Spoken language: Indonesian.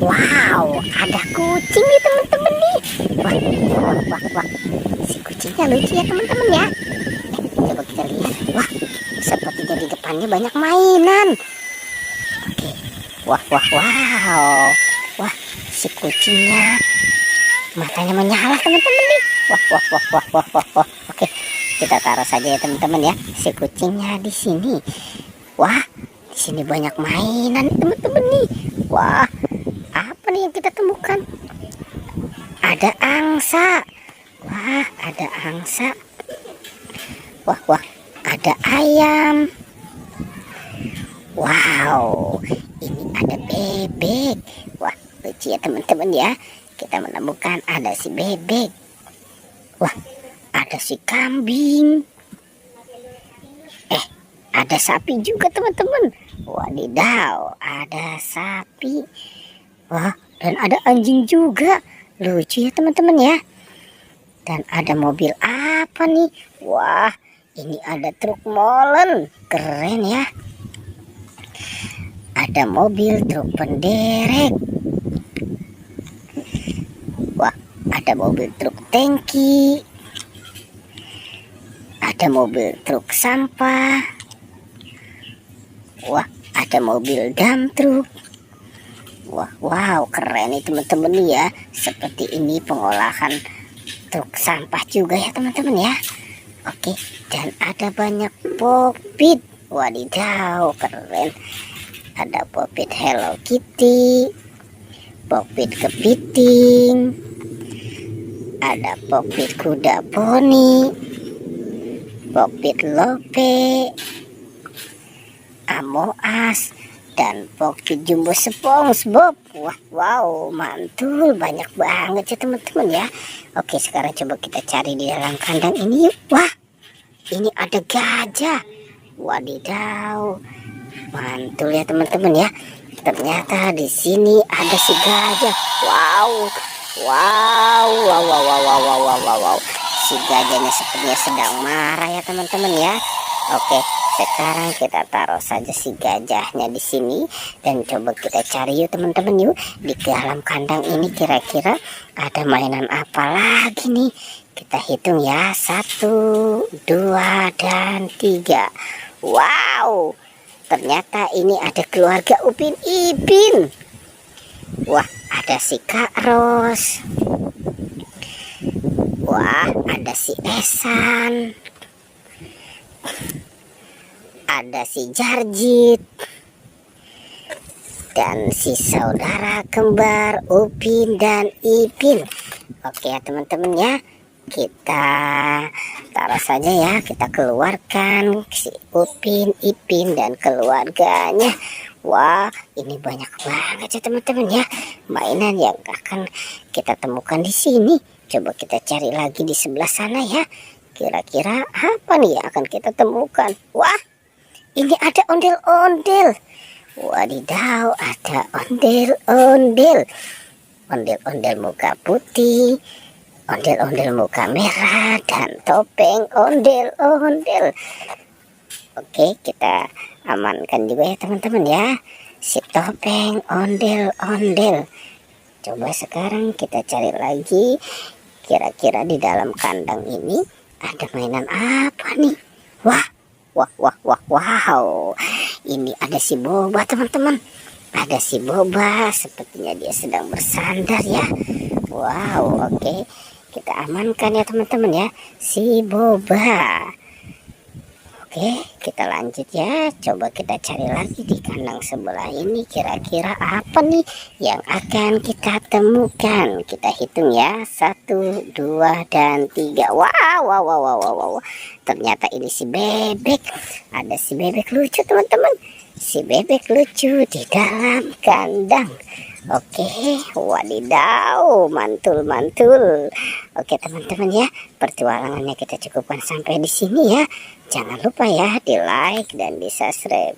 Wow, ada kucing nih teman-teman nih. Wah, wah, wah, wah. Si kucingnya lucu ya teman-teman ya. Coba kita lihat. Wah, sepertinya di depannya banyak mainan. Oke. Wah, wah, wow. Wah, si kucingnya matanya menyala teman-teman nih. Wah, wah, wah, wah, wah, wah, wah. Oke, kita taruh saja ya teman-teman ya. Si kucingnya di sini. Wah, di sini banyak mainan teman-teman nih. Wah, apa nih yang kita temukan? Ada angsa. Wah, ada angsa. Wah, wah, ada ayam. Wow, ini ada bebek. Wah, lucu ya teman-teman ya. Kita menemukan ada si bebek. Wah, ada si kambing. Ada sapi juga teman-teman. Wadidaw, ada sapi. Wah, dan ada anjing juga. Lucu ya teman-teman ya. Dan ada mobil apa nih? Wah, ini ada truk molen. Keren ya. Ada mobil truk penderek. Wah, ada mobil truk tangki. Ada mobil truk sampah. Wah, ada mobil dump truk. Wah, wow, keren nih teman-teman nih ya. Seperti ini pengolahan truk sampah juga ya teman-teman ya. Oke, dan ada banyak popit. Wadidaw, keren. Ada popit Hello Kitty, popit kepiting, ada popit kuda poni, popit lope, Amoas, dan popit jumbo SpongeBob. Wah, wow, mantul, banyak banget ya teman-teman ya. Oke, sekarang coba kita cari di dalam kandang ini yuk. Wah, ini ada gajah. Wadidaw, mantul ya teman-teman ya. Ternyata di sini ada si gajah. Wow, wow, wow, wow, wow, wow, wow, wow, wow, wow. Si gajahnya sepertinya sedang marah ya teman-teman ya. Oke, sekarang kita taruh saja si gajahnya di sini dan coba kita cari yuk teman-teman yuk. Di dalam kandang ini kira-kira ada mainan apa lagi nih? Kita hitung ya, 1, 2, dan 3. Wow, ternyata ini ada keluarga Upin Ipin. Wah, ada si Kak Ros. Wah, ada si Esan. Ada si Jarjit. Dan si saudara kembar Upin dan Ipin. Oke ya teman-teman ya. Kita taruh saja ya, kita keluarkan si Upin, Ipin, dan keluarganya. Wah, ini banyak banget ya teman-teman ya mainan yang akan kita temukan di sini. Coba kita cari lagi di sebelah sana ya. Kira-kira apa nih yang akan kita temukan? Wah, ini ada ondel-ondel. Wadidaw, ada ondel-ondel. Ondel-ondel muka putih, ondel-ondel muka merah, dan topeng ondel-ondel. Oke, kita amankan juga ya teman-teman ya, si topeng ondel-ondel. Coba sekarang kita cari lagi, kira-kira di dalam kandang ini ada mainan apa nih? Wah, wah, wah, wah, wow. Ini ada si Boba teman-teman. Ada si Boba, sepertinya dia sedang bersandar ya. Wow, oke. Kita amankan ya teman-teman ya, si Boba. Oke, kita lanjut ya. Coba kita cari lagi di kandang sebelah ini. Kira-kira apa nih yang akan kita temukan? Kita hitung ya, 1, 2, dan 3. Wow, wow, wow, wow, wow, wow. Ternyata ini si bebek. Ada si bebek lucu teman-teman. Si bebek lucu di dalam kandang. Oke, wadidaw, mantul-mantul. Oke teman-teman ya, pertualangannya kita cukupkan sampai di sini ya. Jangan lupa ya di like dan di subscribe.